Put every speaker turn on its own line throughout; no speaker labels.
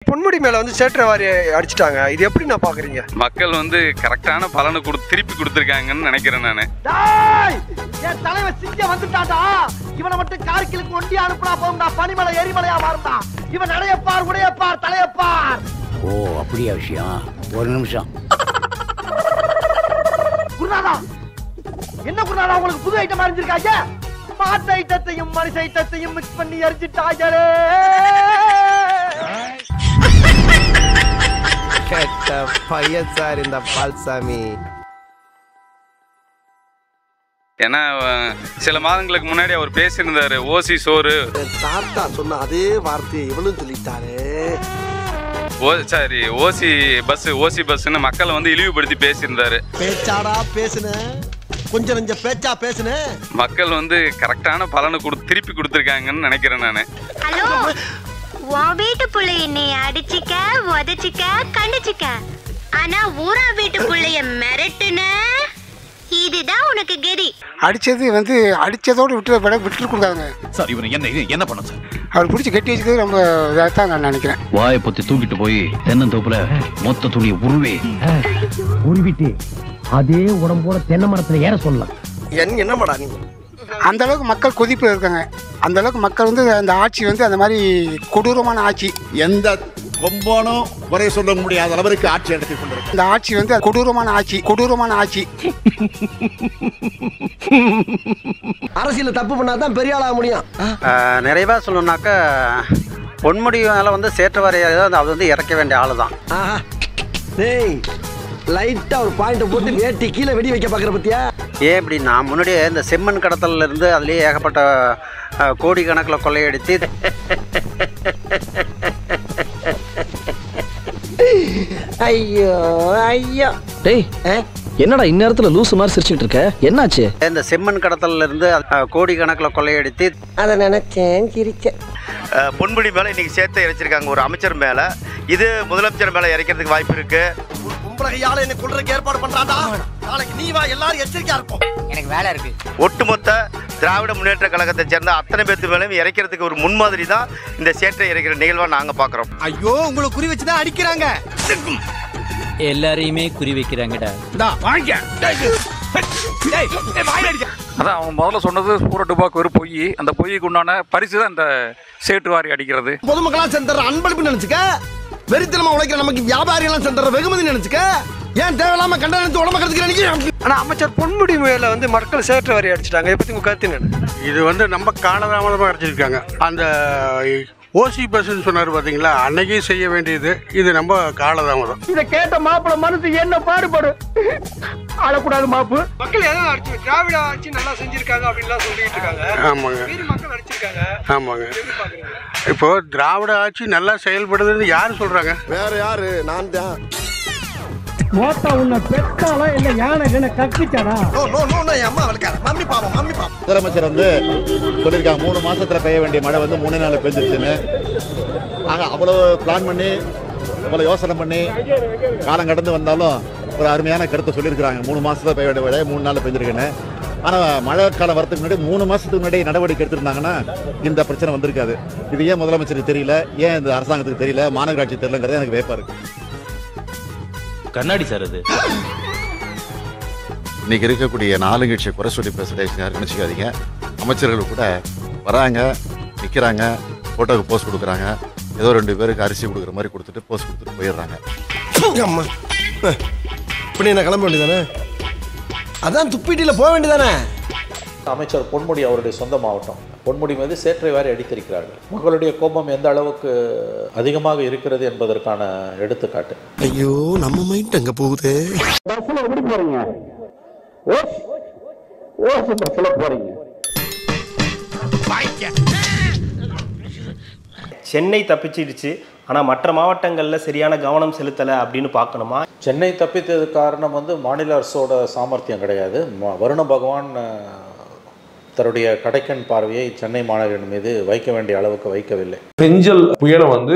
பொன்முடி மேல வந்து சேற்றவாரி அடிச்சிட்டாங்க. இது எப்படி நான் பாக்குறீங்க?
மக்கள் வந்து கரெக்டான பலனை திருப்பி கொடுத்துருக்காங்கன்னு நினைக்கிறேன் நானு.
என் தலைவன் சிங்க வந்துட்டாடா. இவனை மட்டும் கார்கிலுக்கு ஒண்டி அனுப்புனா போகும்டா. பனிமலை எரிமலையா மாறும்டா. இவன் நடையப்பார், உடையப்பார், தலையப்பார்.
ஓ அப்படியா விஷயம்? ஒரு நிமிஷம்.
குருநாதா, என்ன குருநாதா உங்களுக்கு புது ஐட்டம் அறிஞ்சிருக்காங்க? மாட்டு ஐட்டத்தையும் மனுஷ ஐட்டத்தையும் மிக்ஸ் பண்ணி எரிஞ்சிட்டாங்களே.
கேட்ட பையன் சார் இந்த பால்சாமி.
ஏன்னா சில மாதங்களுக்கு முன்னாடி அவர் பேசியிருந்தாரு ஓசி சோறு.
தாத்தா சொன்ன அதே வார்த்தையை இவனும் சொல்லிட்டாரு.
சாரி ஓசி பஸ்ன்னு மக்களை வந்து இழிவுபடுத்தி பேசியிருந்தாரு.
பேச்சாடா பேசுன, கொஞ்சம் நெஞ்ச பேச்சா பேசுன.
மக்கள் வந்து கரெக்டான பலனை திருப்பி கொடுத்துருக்காங்கன்னு நினைக்கிறேன் நானு.
ஹலோ, உன் வீட்டு புள்ள என்னைய அடிச்சிக்க, உதச்சிக்க, கண்டிச்சிக்க. ஆனா ஊரா வீட்டு புள்ளைய மிரட்டுன, இதுதான் உனக்கு கெதி.
அடிச்சது வந்து அடிச்சதோடு விட்டு கொடுக்காங்க
சார். இவன் என்ன பண்ண சார்?
அவர் பிடிச்சி கட்டி வச்சுக்கிறது ரொம்ப இதாக தான் நான் நினைக்கிறேன்.
வாயை பத்தி தூக்கிட்டு போய் தென்னந்தோப்புல மொத்த துணியை உருவிட்டு அதே உடம்போட தென்னை மரத்துல ஏற சொல்லலாம்.
என்னமாடா நீ?
அந்த அளவுக்கு மக்கள் கொதிப்பில் இருக்காங்க. அந்த அளவுக்கு மக்கள் வந்து அந்த ஆட்சி வந்து அந்த மாதிரி கொடூரமான ஆட்சி.
எந்த கொம்பானும் குறை சொல்ல முடியாத அளவிற்கு ஆட்சி நடத்தி கொண்டிருக்கு.
இந்த ஆட்சி வந்து கொடூரமான ஆட்சி.
அரசியல் தப்பு பண்ணாதான் பெரிய ஆளாக முடியும்.
நிறைவா சொல்லணும்னாக்கா பொன்முடி மேலே வந்து சேற்றவாரி அது வந்து இறக்க வேண்டிய ஆளு தான்.
டேய், லைட்டா ஒரு பாயிண்ட் போட்டு வேட்டி கீழே வெடி வைக்க பாக்குற பத்தியா?
ஏன் இப்படின்னா முன்னாடியே இந்த செம்மண் கடத்தல இருந்து அதுலேயே ஏகப்பட்ட கோடி கணக்கில் கொள்ளையடித்து
ஐயோ ஐயோ.
டேய், என்னடா இந்நேரத்துல லூசு மாதிரி சிரிச்சுட்டு இருக்க? என்னாச்சு?
இந்த செம்மண் கடத்தல இருந்து கோடி கணக்கில் கொள்ளையடித்து
அதை நினைச்சேன், சிரிச்சேன்.
பொன்முடி மேல இன்னைக்கு சேர்த்து இறைச்சிருக்காங்க ஒரு அமைச்சர் மேல. இது முதலமைச்சர் மேல இறைக்கிறதுக்கு வாய்ப்பு இருக்கு.
கும்பரகையால என்ன கொல்றதுக்கு ஏற்பாடு பண்றாடா. நாளைக்கு நீ வா, எல்லாரும் எச்சரிக்கையா இருப்போம்.
எனக்கு வேலை இருக்கு.
ஒட்டுமொத்த திராவிட முன்னேற்ற கழகத்தை சேர்ந்த அத்தனை பேர்த்து மேலும் இறைக்கிறதுக்கு ஒரு முன்மாதிரி தான் இந்த சேற்றை இறைக்கிற நிகழ்வா நாங்க பாக்குறோம்.
ஐயோ, உங்களை குறி வச்சுதான் அடிக்கிறாங்க.
எல்லாரையுமே குறி வைக்கிறாங்கடா.
அதான் அவன் முதல்ல சொன்னது பூரா டுபாக்கு ஒரு பொய். அந்த பொய்க்கு உண்டான பரிசு தான் இந்த சேற்றுவாரி அடிக்கிறது.
பொதுமக்களா சென்ற அன்பளிப்பு நினைச்சுக்க, வெறித்தனமா உழைக்கிற நமக்கு வியாபாரி எல்லாம் சென்ற வெகுமதி நினைச்சுக்க. ஏன் தேவையில்லாம கண்டனத்து உடம்பு கருத்துக்கிறீங்க?
ஆனா அமைச்சர் பொன்முடி மேல வந்து மக்கள் சேற்றவாரி அடிச்சிட்டாங்க. இதை பத்தி உங்க கருத்து என்ன?
இது வந்து நம்ம காலதாமதமாக அடிச்சிருக்காங்க. அந்த ஓசி பஸ்ன்னு சொன்னார் பார்த்தீங்களா, அன்னைக்கே செய்ய வேண்டியது. இது நம்ம காலதாமதம்.
இத கேட்ட மாப்பிள மனசு என்ன பாடுபடும். ஆளக்கூடாது மாப்பு.
மக்கள் எதாவது அடிச்சு திராவிட ஆட்சி நல்லா செஞ்சிருக்காங்க அப்படின்லாம் சொல்லிட்டு இருக்காங்க.
ஆமாங்க,
மக்கள் அடிச்சிருக்காங்க.
ஆமாங்க. இப்போ திராவிட ஆட்சி நல்லா செயல்படுதுன்னு யாரு சொல்றாங்க?
வேற யாரு? நான் தான்.
மோட்டா உன்னை பெத்தாலா இல்ல யானை என்ன கற்பிச்சாடா?
அம்மா வளர்க்கார மம்மி பாவம்.
முதலமைச்சர் வந்து சொல்லியிருக்காங்க 3 மாசத்துல பெய்ய வேண்டிய மழை வந்து 3 நாள் பெஞ்சிருச்சுன்னு. ஆக அவ்வளவு பிளான் பண்ணி அவ்வளோ யோசனை பண்ணி காலம் கடந்து வந்தாலும் ஒரு அருமையான கருத்தை சொல்லியிருக்கிறாங்க. 3 மாசத்துல பெய்ய வேண்டிய மழை 3 நாள் பெஞ்சிருக்குன்னு. ஆனால் மழை காலம் வரதுக்கு முன்னாடி 3 மாசத்துக்கு முன்னாடி நடவடிக்கை எடுத்திருந்தாங்கன்னா இந்த பிரச்சனை வந்திருக்காது. இது ஏன் முதலமைச்சருக்கு தெரியல, ஏன் இந்த அரசாங்கத்துக்கு தெரியல, மாநகராட்சி தெரியலங்கிறது எனக்கு வேப்பா இருக்கு.
கண்ணாடி சார் அது.
இன்னைக்கு இருக்கக்கூடிய 4 கட்சியை குறை சொல்லி பேசுகிற யாரும் நினச்சிக்காதீங்க. அமைச்சர்கள் கூட வராங்க, நிற்கிறாங்க, ஃபோட்டோவுக்கு போஸ்ட் கொடுக்குறாங்க, ஏதோ 2 பேருக்கு அரிசி கொடுக்குற மாதிரி கொடுத்துட்டு போஸ்ட் கொடுத்துட்டு போயிடுறாங்க.
அம்மா இப்படி என்ன கிளம்ப வேண்டியதானே? அதான் துப்பிட்டியில் போக வேண்டியதானே?
அமைச்சர் பொன்முடி அவருடைய சொந்த மாவட்டம். பொன்முடி மீது சேற்றை வாரி அடித்திருக்கிறார்கள். மக்களுடைய கோபம் எந்த அளவுக்கு அதிகமாக இருக்கிறது என்பதற்கான எடுத்துக்காட்டு.
ஐயோ, நம்ம மைண்ட் அங்க போகுது.
பஸ்ல எப்படி போறீங்க? ஓசி பஸ்ல போறீங்க.
சென்னை தப்பிச்சிடுச்சு, ஆனால் மற்ற மாவட்டங்களில் சரியான கவனம் செலுத்தலை அப்படின்னு பார்க்கணுமா?
சென்னை தப்பித்தது காரணம் வந்து மாநில அரசோட சாமர்த்தியம் கிடையாது. வருண பகவான் தன்னுடைய கடைக்கண் பார்வையை சென்னை மாநகரின் மீது வைக்க வேண்டிய அளவுக்கு வைக்கவில்லை.
செஞ்சல் புயலை வந்து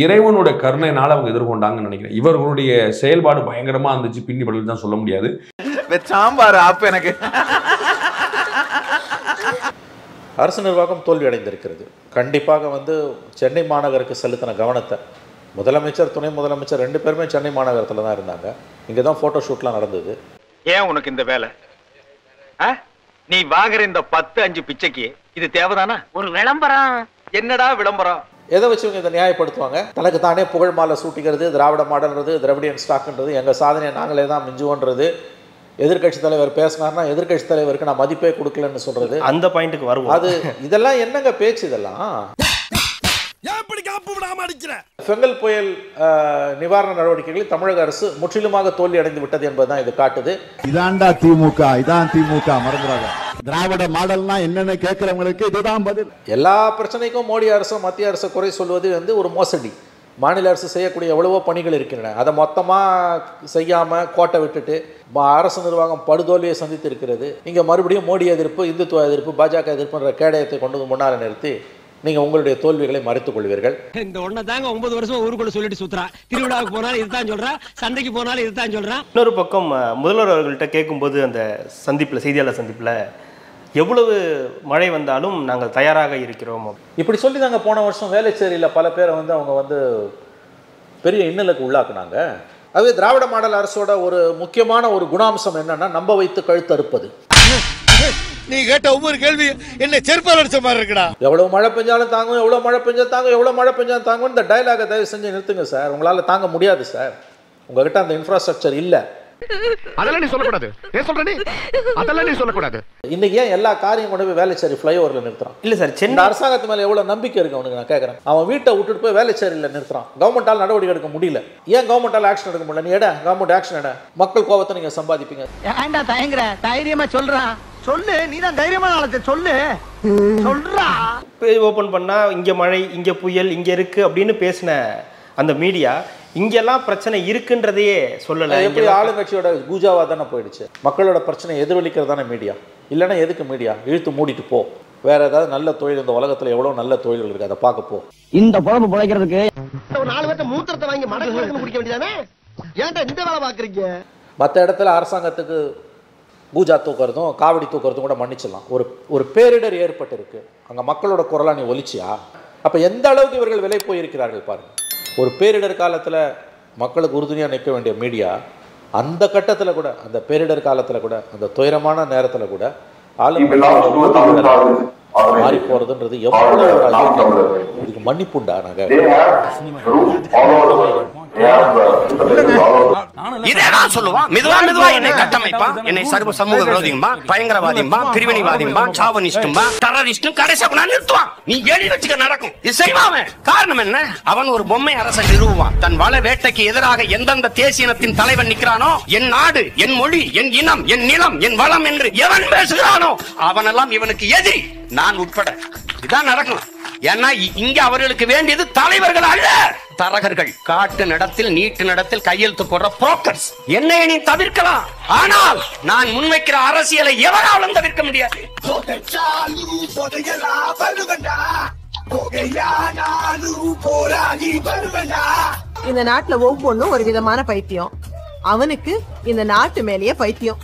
இறைவனுடைய கருணையினால அவங்க எதிர்கொண்டாங்கன்னு நினைக்கிறேன். இவர்களுடைய செயல்பாடு பயங்கரமா இருந்துச்சு, பின்னி படல் தான் சொல்ல முடியாது.
சாம்பார் அப்ப எனக்கு
அரசு நிர்வாகம் தோல்வி அடைந்திருக்கிறது. கண்டிப்பாக வந்து சென்னை மாநகருக்கு செலுத்தின கவனத்தை முதலமைச்சர் துணை முதலமைச்சர் 2 பேருமே சென்னை மாநகரத்தில் தான் இருந்தாங்க. இங்கே தான் ஃபோட்டோ ஷூட்லாம் நடந்தது.
ஏன் உனக்கு இந்த வேலை? நீ வாங்குற இந்த 10-5 பிச்சைக்கு இது தேவைதானா? ஒரு விளம்பரம். என்னடா விளம்பரம்?
எதை வச்சு இவங்க இதை நியாயப்படுத்துவாங்க? தனக்கு தானே புகழ் மாலை சூட்டிக்கிறது, திராவிட மாடல்ன்றது, திராவிடியன் ஸ்டாக்ன்றது, எங்கள் சாதனையை நாங்களே தான் மிஞ்சுவோன்றது, எதிர்கட்சி தலைவர் பேசினார்னா எதிர்கட்சி தலைவருக்கு நான் மதிப்பே கொடுக்கலன்னு சொல்றது.
அந்த பாயிண்ட்டுக்கு வருவோம்.
அது இதெல்லாம் என்னங்க பேச்சு? இதெல்லாம் பெங்கல் புயல் நிவாரண நடவடிக்கைகளில் தமிழக அரசு முற்றிலுமாக தோல்வி அடைந்து விட்டது என்பதுதான் இது காட்டுது.
இதான்டா திமுக, இதான் திமுக, மறந்துடாத. திராவிட மாடல்னா என்னன்னு கேட்கிறவங்களுக்கு இதுதான் பதில்.
எல்லா பிரச்சனைக்கும் மோடி அரசு மத்திய அரசு குறை சொல்வது வந்து ஒரு மோசடி. மாநில அரசு செய்யக்கூடிய எவ்வளவோ பணிகள் இருக்கின்றன. அதை மொத்தமாக செய்யாமல் கோட்டை விட்டுட்டு அரசு நிர்வாகம் படுதோல்வியை சந்தித்து இருக்கிறது. இங்கே மறுபடியும் மோடி எதிர்ப்பு, இந்துத்துவ எதிர்ப்பு, பாஜக எதிர்ப்புன்ற கேடயத்தை கொண்டு முன்னால் நிறுத்தி நீங்கள் உங்களுடைய தோல்விகளை மறைத்துக் கொள்வீர்கள்.
இந்த ஒன்றை தாங்க 9 வருஷம் ஊருக்குள்ள சொல்லிட்டு சுத்துறா. திருவிழாவுக்கு போனாலும் இதுதான் சொல்றா, சந்தைக்கு போனாலும் இதுதான் சொல்றான்.
இன்னொரு பக்கம் முதல்வர் அவர்கள்ட்ட கேட்கும்போது அந்த சந்திப்பில், செய்தியாளர் சந்திப்பில், எவ்வளவு மழை வந்தாலும் நாங்கள் தயாராக இருக்கிறோம்
இப்படி சொல்லி தாங்க போன வருஷம் வேலைச்சேரியில் பல பேரை வந்து அவங்க வந்து பெரிய இன்னலுக்கு உள்ளாக்குனாங்க. அதுவே திராவிட மாடல் அரசோட ஒரு முக்கியமான ஒரு குணாம்சம் என்னன்னா நம்ப வைத்து கழுத்து அறுப்பது.
நீ கேட்ட ஒவ்வொரு கேள்வி என்ன செருப்பால் அடிச்ச மாதிரி இருக்குடா.
எவ்வளவு மழை பெஞ்சாலும் தாங்கும், எவ்வளவு மழை பெஞ்சா தாங்கும், எவ்வளவு மழை பெஞ்சாலும் தாங்கும். இந்த டயலாக தயவு செஞ்சு நிறுத்துங்க சார். உங்களால் தாங்க முடியாது சார். உங்ககிட்ட அந்த இன்ஃப்ராஸ்ட்ரக்சர் இல்லை.
அதெல்லாம் நீ சொல்லக்கூடாது. ஏன் சொல்ற நீ? அதெல்லாம் நீ சொல்லக்கூடாது.
இன்னைக்கு ஏன் எல்லா காரியம் கொண்டு போய் வேலைச்சேரி ஃப்ளைஓவரில் நிறுத்துறான்?
இல்லை சார், சென்னை
அரசாங்கத்து மேலே எவ்வளோ நம்பிக்கை இருக்கு அவனுக்கு? நான் கேட்குறேன். அவன் வீட்டை விட்டுட்டு போய் வேலைச்சேரியில் நிறுத்துறான். கவர்மெண்டால் நடவடிக்கை எடுக்க முடியல. ஏன் கவர்மெண்டால் ஆக்ஷன் எடுக்க முடியல? நீ கவர்மெண்ட் ஆக்ஷன் எட. மக்கள் கோபத்தை நீங்கள் சம்பாதிப்பீங்க.
ஏன்டா தயங்குற? தைரியமா சொல்றான். சொல்லு, நீ தான் தைரியமான ஆளத்தை சொல்லு. சொல்றா.
ஓபன் பண்ணா இங்க மழை, இங்க புயல், இங்க இருக்கு அப்படின்னு பேசின அந்த மீடியா இங்கெல்லாம் பிரச்சனை இருக்குன்றதையே சொல்லல.
எப்படி ஆளுங்கட்சியோட கூஜாவா தானே போயிடுச்சு. மக்களோட பிரச்சனை எதிரொலிக்கிறதான மீடியா. இல்லைன்னா எதுக்கு மீடியா? இழுத்து மூடிட்டு போ. வேற ஏதாவது நல்ல தொழில் இந்த உலகத்துல எவ்வளவு நல்ல தொழில்கள் இருக்கு, அதை பார்க்க போ.
இந்த குழம்பு பிழைக்கிறதுக்கு
ஒரு 4 பேர்த்த மூத்திரத்தை வாங்கி மடக்கு குடிக்க வேண்டியதானே? ஏன்டா இந்த வேலை பாக்குறீங்க?
மற்ற இடத்துல அரசாங்கத்துக்கு பூஜா தூக்குறதும் காவடி தூக்குறதும் கூட மன்னிச்சிடலாம். ஒரு பேரிடர் ஏற்பட்டு இருக்கு, அங்க மக்களோட குரலா நீ ஒலிச்சியா? அப்ப எந்த அளவுக்கு இவர்கள் விலை போயிருக்கிறார்கள் பாருங்க. ஒரு பேரிடர் காலத்துல மக்களுக்கு உறுதுணையா நிற்க வேண்டிய மீடியா அந்த கட்டத்துல கூட, அந்த பேரிடர் காலத்துல கூட, அந்த துயரமான நேரத்துல கூட மாறி போறதுன்றது எவ்வளவு இதுக்கு மன்னிப்புண்டா? நாங்க
இதேதான் சொல்லுவான். மெதுவா என்னை கட்டமைப்பான், என்னை சர்வ சமூக விரோதியும்பா, பயங்கரவாதியும்பா, பிரிவினைவாதியும்பா, சாவனிஸ்டும்பா, டெரரிஸ்டும் கடைசியா கொண்டா நிறுத்துவான். நீ எழுதி வச்சுக்க நடக்கும். இது செய்வான். காரணம் என்ன? அவன் ஒரு பொம்மை அரசை நிறுவுவான். தன் வள வேட்டைக்கு எதிராக எந்தெந்த தேசியனத்தின் தலைவன் நிற்கிறானோ, என் நாடு, என் மொழி, என் இனம், என் நிலம், என் வளம் என்று எவன் பேசுகிறானோ அவனெல்லாம் இவனுக்கு எதிரி, நான் உட்பட. இதான் நடக்கும். ஏன்னா இங்க அவர்களுக்கு வேண்டியது தலைவர்கள் அல்ல, தரகர்கள். காட்டு நடத்தில், நீட்டு நடத்தில் கையெழுத்து போடுற புரோக்கர்ஸ். என்னை நீ தவிர்க்கலாம், ஆனால் நான் முன்வைக்கிற அரசியலை எவராலும் தவிர்க்க முடியாது.
இந்த நாட்டுல ஒவ்வொன்றும் ஒரு விதமான பைத்தியம். அவனுக்கு இந்த நாட்டு மேலேயே பைத்தியம்.